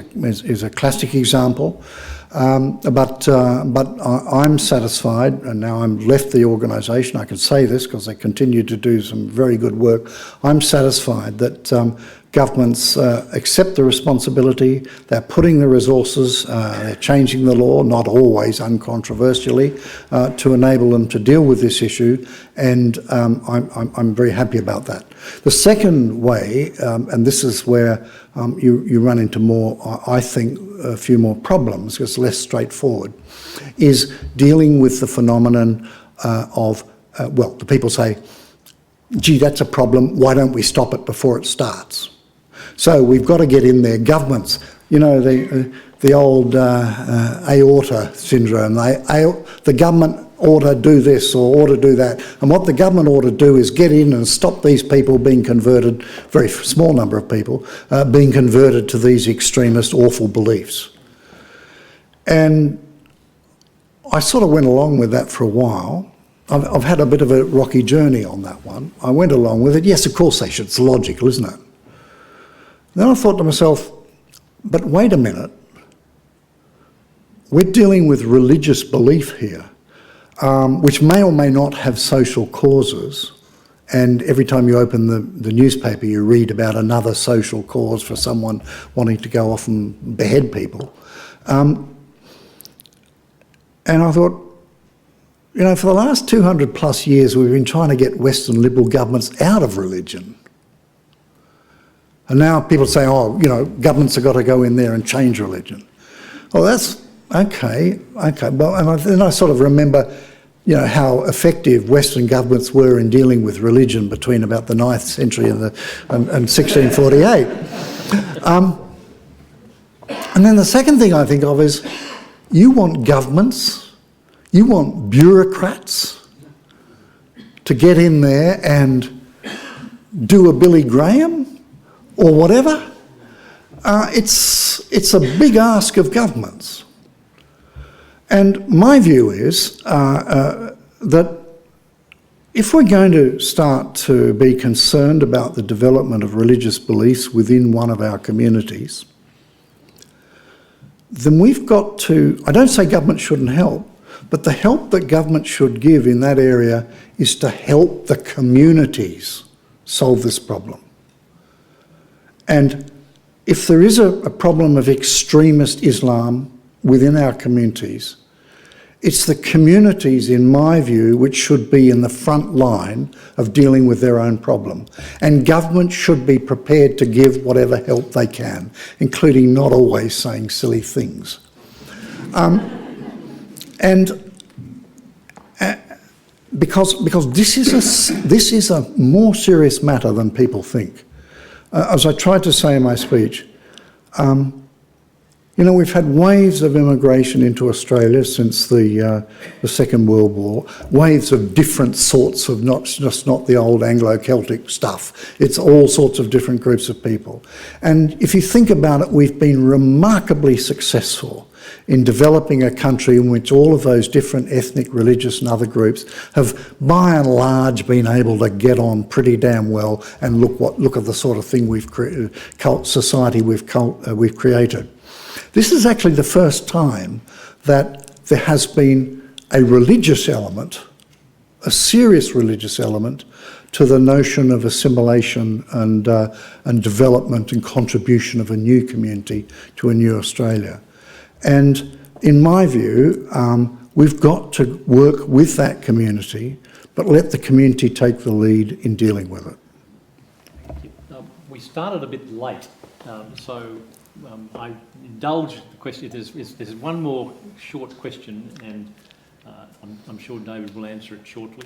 a classic example. But I'm satisfied, and now I'm left the organisation, I can say this because they continue to do some very good work. I'm satisfied that governments accept the responsibility, they're putting the resources, they're changing the law, not always uncontroversially, to enable them to deal with this issue, and I'm very happy about that. The second way, and this is where you run into more, I think, a few more problems, it's less straightforward, is dealing with the phenomenon of well, the people say, gee, that's a problem, why don't we stop it before it starts? So we've got to get in there. Governments, you know, the old aorta syndrome, the government ought to do this or ought to do that. And what the government ought to do is get in and stop these people being converted, very small number of people, being converted to these extremist, awful beliefs. And I sort of went along with that for a while. I've had a bit of a rocky journey on that one. I went along with it. Yes, of course they should. It's logical, isn't it? Then I thought to myself, but wait a minute. We're dealing with religious belief here, which may or may not have social causes. And every time you open the newspaper, you read about another social cause for someone wanting to go off and behead people. And I thought, you know, for the last 200 plus years, we've been trying to get Western liberal governments out of religion. And now people say, oh, you know, governments have got to go in there and change religion. Well, that's okay. Well, and then I sort of remember, you know, how effective Western governments were in dealing with religion between about the 9th century and 1648. And then the second thing I think of is, you want governments, you want bureaucrats to get in there and do a Billy Graham or whatever. It's a big ask of governments. And my view is that if we're going to start to be concerned about the development of religious beliefs within one of our communities, then we've got to, I don't say government shouldn't help, but the help that government should give in that area is to help the communities solve this problem. And if there is a problem of extremist Islam within our communities, it's the communities, in my view, which should be in the front line of dealing with their own problem. And government should be prepared to give whatever help they can, including not always saying silly things. Because this is a more serious matter than people think. As I tried to say in my speech, you know, we've had waves of immigration into Australia since the Second World War, waves of different sorts of, not the old Anglo-Celtic stuff. It's all sorts of different groups of people. And if you think about it, we've been remarkably successful in developing a country in which all of those different ethnic, religious and other groups have by and large been able to get on pretty damn well, and look at the sort of thing we've created, society we've created. This is actually the first time that there has been a religious element, a serious religious element, to the notion of assimilation and development and contribution of a new community to a new Australia. And in my view, we've got to work with that community, but let the community take the lead in dealing with it. Thank you. We started a bit late, so I indulged the question. There's one more short question, and I'm sure David will answer it shortly.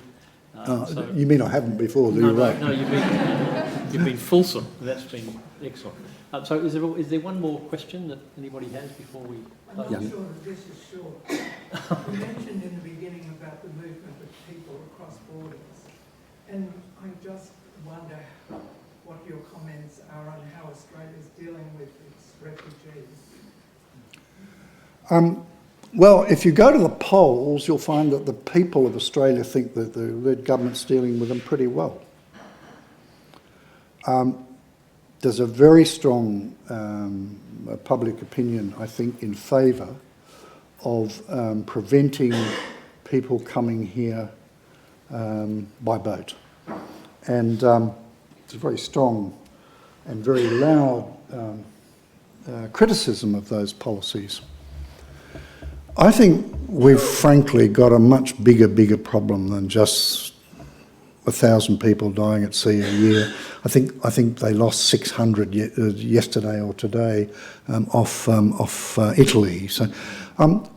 So, you mean I haven't before, do you? Right. No, you've been fulsome. That's been excellent. So is there one more question that anybody has before we... I'm not sure that this is short. You mentioned in the beginning about the movement of people across borders, and I just wonder what your comments are on how Australia's dealing with its refugees. Well, if you go to the polls, you'll find that the people of Australia think that the government's dealing with them pretty well. There's a very strong public opinion, I think, in favour of preventing people coming here by boat. And it's a very strong and very loud criticism of those policies. I think we've frankly got a much bigger problem than just 1,000 people dying at sea a year. I think they lost 600 yesterday or today off Italy. So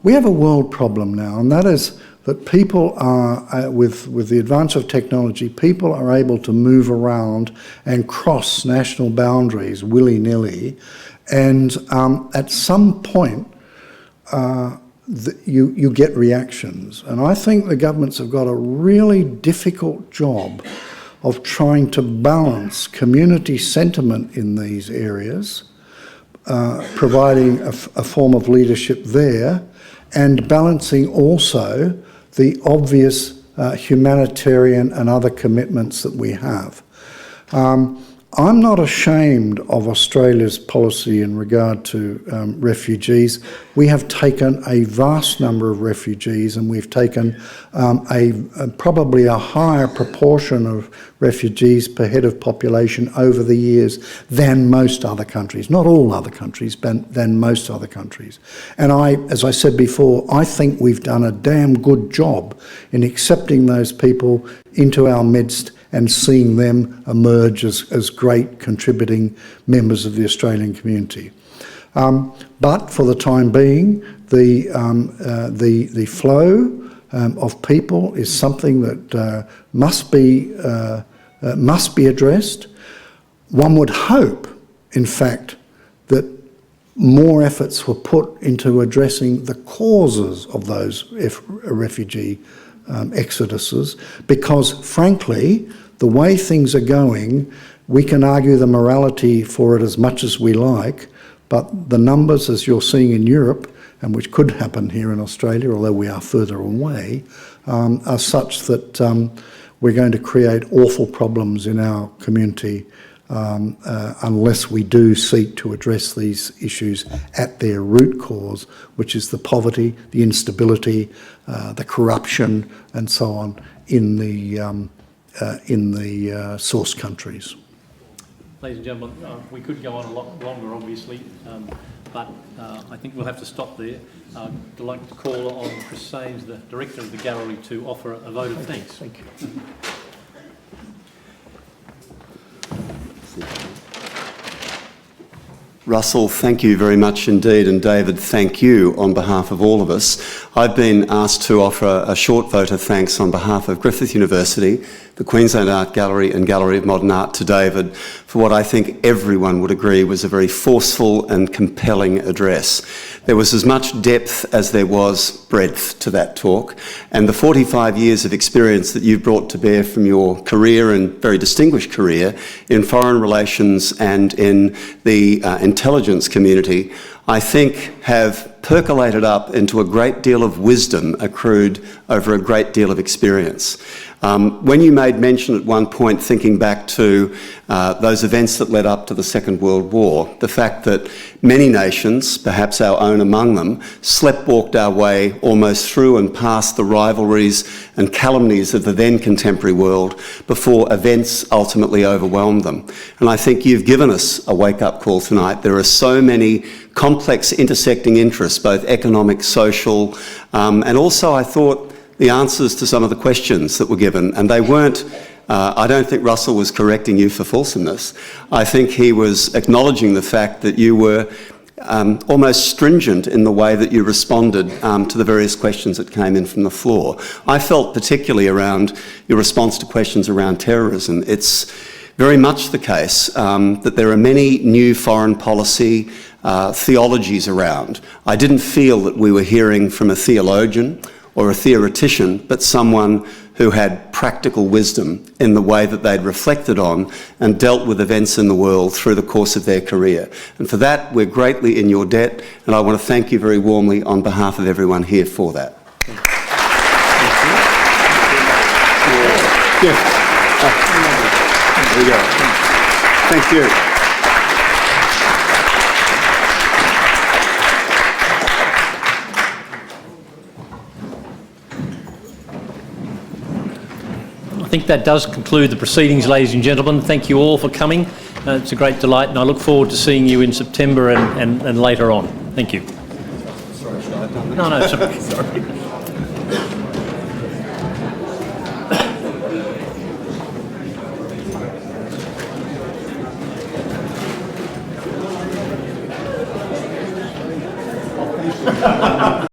we have a world problem now, and that is that people are, with the advance of technology, people are able to move around and cross national boundaries willy-nilly, and at some point you get reactions. And I think the governments have got a really difficult job of trying to balance community sentiment in these areas, providing a form of leadership there, and balancing also the obvious humanitarian and other commitments that we have. I'm not ashamed of Australia's policy in regard to refugees. We have taken a vast number of refugees, and we've taken probably a higher proportion of refugees per head of population over the years than most other countries. Not all other countries, but than most other countries. And as I said before, I think we've done a damn good job in accepting those people into our midst and seeing them emerge as great contributing members of the Australian community. But for the time being, the flow of people is something that must be addressed. One would hope, in fact, that more efforts were put into addressing the causes of those refugee exoduses, because frankly, the way things are going, we can argue the morality for it as much as we like, but the numbers, as you're seeing in Europe, and which could happen here in Australia, although we are further away, are such that we're going to create awful problems in our community unless we do seek to address these issues at their root cause, which is the poverty, the instability, the corruption, and so on in the source countries. Ladies and gentlemen, we could go on a lot longer, obviously, but I think we'll have to stop there. I'd like to call on Chris Sains, the Director of the Gallery, to offer a vote of thanks. Thank you. Russell, thank you very much indeed, and David, thank you on behalf of all of us. I've been asked to offer a short vote of thanks on behalf of Griffith University, the Queensland Art Gallery and Gallery of Modern Art to David for what I think everyone would agree was a very forceful and compelling address. There was as much depth as there was breadth to that talk, and the 45 years of experience that you've brought to bear from your career, and very distinguished career, in foreign relations and in the intelligence community, I think have percolated up into a great deal of wisdom accrued over a great deal of experience. When you made mention at one point, thinking back to those events that led up to the Second World War, the fact that many nations, perhaps our own among them, sleptwalked our way almost through and past the rivalries and calumnies of the then contemporary world before events ultimately overwhelmed them. And I think you've given us a wake-up call tonight. There are so many complex intersecting interests, both economic, social, and also I thought the answers to some of the questions that were given, and they weren't, I don't think Russell was correcting you for fulsomeness. I think he was acknowledging the fact that you were almost stringent in the way that you responded to the various questions that came in from the floor. I felt particularly around your response to questions around terrorism. It's very much the case that there are many new foreign policy theologies around. I didn't feel that we were hearing from a theologian or a theoretician, but someone who had practical wisdom in the way that they'd reflected on and dealt with events in the world through the course of their career. And for that, we're greatly in your debt, and I want to thank you very warmly on behalf of everyone here for that. Thank you. There we go. Thank you. I think that does conclude the proceedings, ladies and gentlemen. Thank you all for coming. It's a great delight, and I look forward to seeing you in September and later on. Thank you. Sorry, should I have done that? No, sorry.